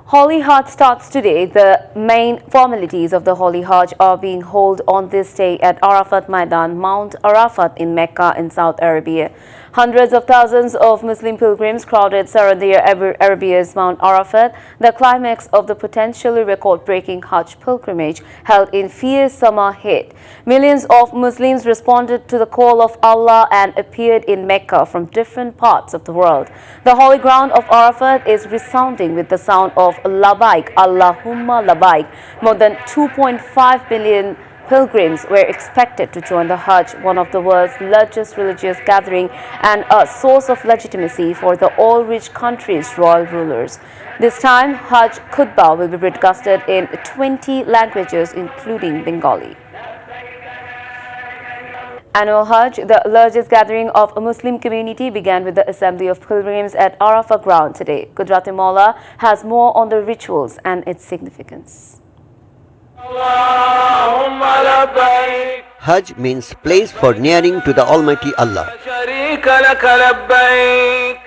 Holy Hajj starts today. The main formalities of the Holy Hajj are being held on this day at Arafat Maidan, Mount Arafat in Mecca in Saudi Arabia. Hundreds of thousands of Muslim pilgrims crowded Saudi Arabia's Mount Arafat, the climax of the potentially record-breaking Hajj pilgrimage held in fierce summer heat. Millions of Muslims responded to the call of Allah and appeared in Mecca from different parts of the world. The holy ground of Arafat is resounding with the sound of Labaik, Allahumma Labaik. More than 2.5 billion pilgrims were expected to join the Hajj, one of the world's largest religious gathering and a source of legitimacy for the oil-rich country's royal rulers. This time, Hajj Khutbah will be broadcasted in 20 languages, including Bengali. Annual Hajj, the largest gathering of a Muslim community, began with the assembly of pilgrims at Arafah ground today. Gujarati Maula has more on the rituals and its significance. Hajj means place for nearing to the Almighty Allah,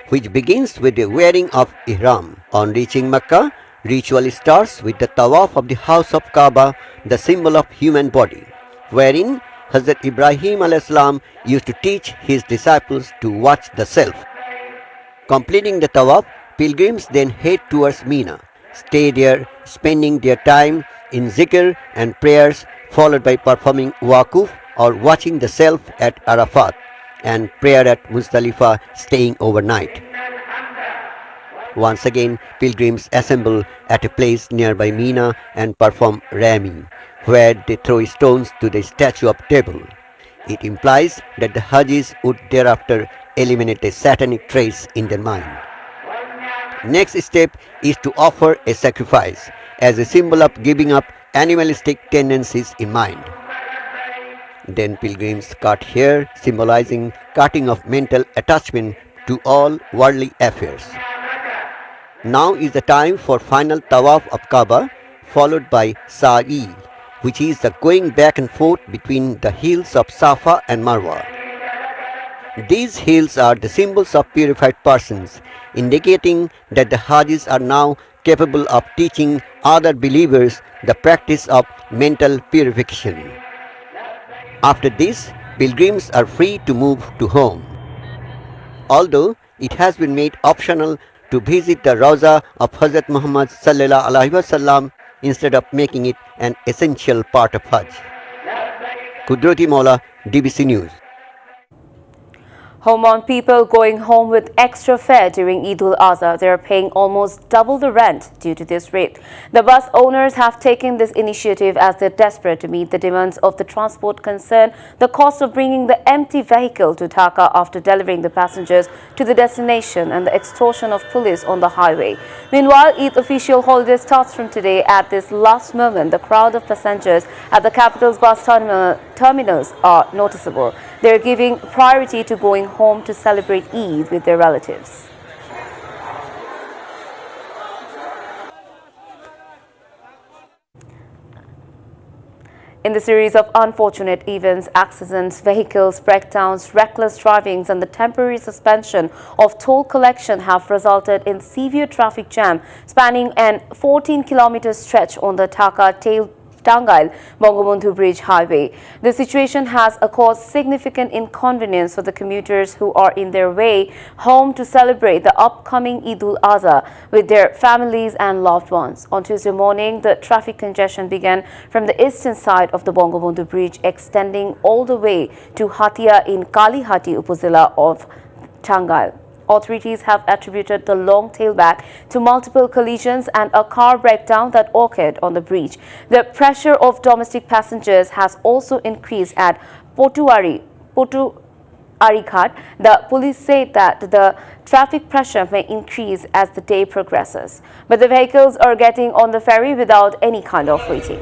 which begins with the wearing of Ihram. On reaching Mecca, ritual starts with the tawaf of the house of Kaaba, the symbol of human body, wherein Hazrat Ibrahim a.s. used to teach his disciples to watch the self. Completing the tawaf, pilgrims then head towards Mina, stay there, spending their time in zikr and prayers, followed by performing waquf or watching the self at Arafat, and prayer at Muzdalifah, staying overnight. Once again, pilgrims assemble at a place nearby Mina and perform Rami, where they throw stones to the statue of Devil. It implies that the Hajis would thereafter eliminate a satanic trace in their mind. Next step is to offer a sacrifice as a symbol of giving up animalistic tendencies in mind. Then pilgrims cut hair, symbolizing cutting of mental attachment to all worldly affairs. Now is the time for final tawaf of Kaaba, followed by Sa'i, which is the going back and forth between the hills of Safa and Marwa. These hills are the symbols of purified persons, indicating that the Hajis are now capable of teaching other believers the practice of mental purification. After this, pilgrims are free to move to home. Although it has been made optional to visit the Rawza of Hazrat Muhammad sallallahu alaihi wasallam instead of making it an essential part of Hajj. Gujarati Maula, DBC News. Homebound people going home with extra fare during Eid al-Azha. They are paying almost double the rent due to this rate. The bus owners have taken this initiative as they're desperate to meet the demands of the transport concern, the cost of bringing the empty vehicle to Dhaka after delivering the passengers to the destination, and the extortion of police on the highway. Meanwhile, Eid official holiday starts from today. At this last moment, the crowd of passengers at the capital's bus terminals are noticeable. They're giving priority to going home to celebrate Eid with their relatives. In the series of unfortunate events, accidents, vehicles, breakdowns, reckless drivings and the temporary suspension of toll collection have resulted in severe traffic jam spanning an 14-kilometer stretch on the Dhaka-Tangail Bangabandhu Bridge Highway. The situation has caused significant inconvenience for the commuters who are in their way home to celebrate the upcoming Eid al-Azha with their families and loved ones. On Tuesday morning, the traffic congestion began from the eastern side of the Bangabandhu Bridge, extending all the way to Hatia in Kalihati upazila of Tangail. Authorities have attributed the long tailback to multiple collisions and a car breakdown that occurred on the bridge. The pressure of domestic passengers has also increased at Potuari Ghat. The police said that the traffic pressure may increase as the day progresses, but the vehicles are getting on the ferry without any kind of waiting.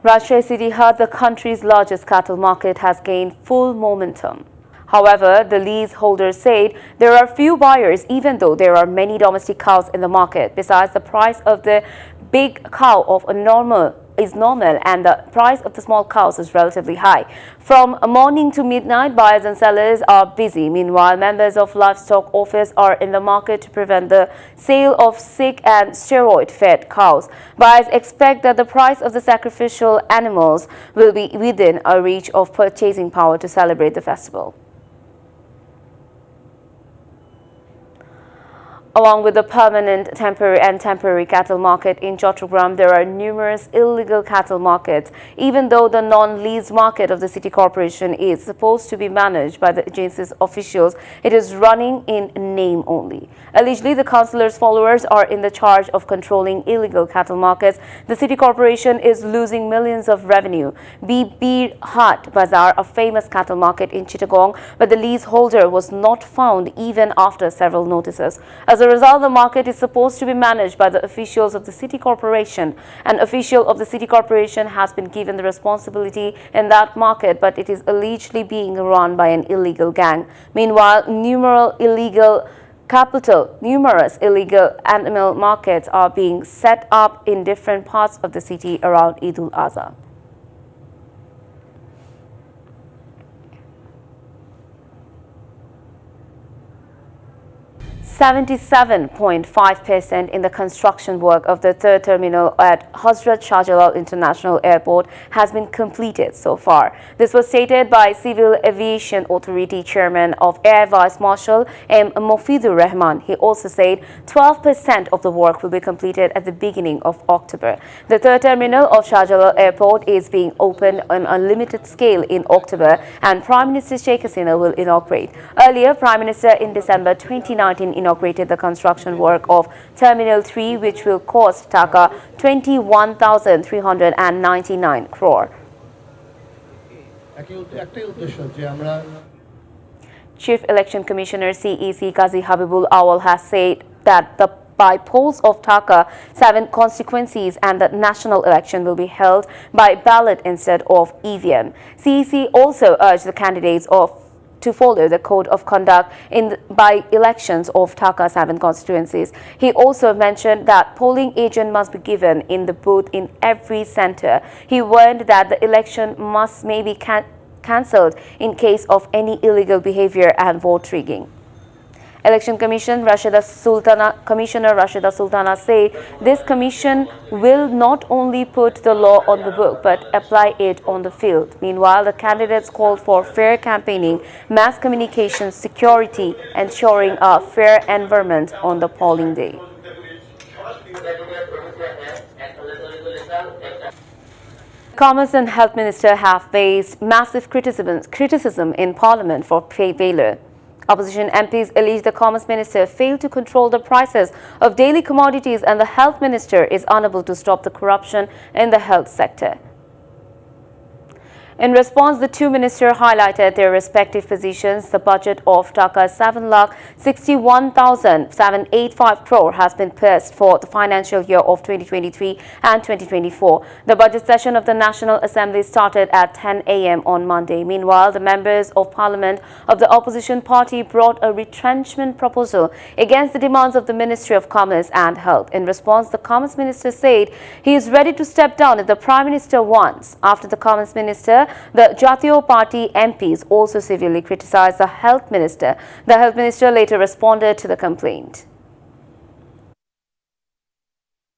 Rajshahi City Haat, the country's largest cattle market, has gained full momentum. However, the leaseholder said there are few buyers even though there are many domestic cows in the market. Besides, the price of the big cow of a normal is normal and the price of the small cows is relatively high. From morning to midnight, buyers and sellers are busy. Meanwhile, members of livestock office are in the market to prevent the sale of sick and steroid-fed cows. Buyers expect that the price of the sacrificial animals will be within a reach of purchasing power to celebrate the festival. Along with the permanent, temporary cattle market in Chattogram, there are numerous illegal cattle markets. Even though the non-leased market of the city corporation is supposed to be managed by the agency's officials, it is running in name only. Allegedly, the councillor's followers are in the charge of controlling illegal cattle markets. The city corporation is losing millions of revenue. Bir Hat Bazaar, a famous cattle market in Chittagong, but the leaseholder was not found even after several notices. As a result, the market is supposed to be managed by the officials of the city corporation. An official of the city corporation has been given the responsibility in that market, but it is allegedly being run by an illegal gang. Meanwhile, numerous illegal animal markets are being set up in different parts of the city around Eid al-Azha. 77.5% in the construction work of the third terminal at Hazrat Shah Jalal International Airport has been completed so far. This was stated by Civil Aviation Authority Chairman of Air Vice Marshal M. Mofidur Rahman. He also said 12% of the work will be completed at the beginning of October. The third terminal of Shah Jalal Airport is being opened on a limited scale in October, and Prime Minister Sheikh Hasina will inaugurate. Earlier, Prime Minister in December 2019 inaugurated the construction work of Terminal 3, which will cost Taka 21,399 crore. Chief Election Commissioner CEC Qazi Habibul Awal has said that by polls of Dhaka, 7 constituencies and the national election will be held by ballot instead of EVM. CEC also urged the candidates to follow the code of conduct by elections of Dhaka 7 constituencies. He also mentioned that polling agent must be given in the booth in every centre. He warned that the election must be cancelled in case of any illegal behaviour and vote rigging. Election Commissioner Rashida Sultana say this commission will not only put the law on the book but apply it on the field. Meanwhile, the candidates called for fair campaigning, mass communication, security, ensuring a fair environment on the polling day. Commerce and Health Minister have faced massive criticism in Parliament for failure. Opposition MPs allege the Commerce Minister failed to control the prices of daily commodities and the Health Minister is unable to stop the corruption in the health sector. In response, the two ministers highlighted their respective positions. The budget of Taka 7,61,785 crore has been passed for the financial year of 2023 and 2024. The budget session of the National Assembly started at 10 a.m. on Monday. Meanwhile, the members of Parliament of the opposition party brought a retrenchment proposal against the demands of the Ministry of Commerce and Health. In response, the Commerce Minister said he is ready to step down if the Prime Minister wants. After the Commerce Minister, the Jatiyo Party MPs also severely criticized the Health Minister. The Health Minister later responded to the complaint.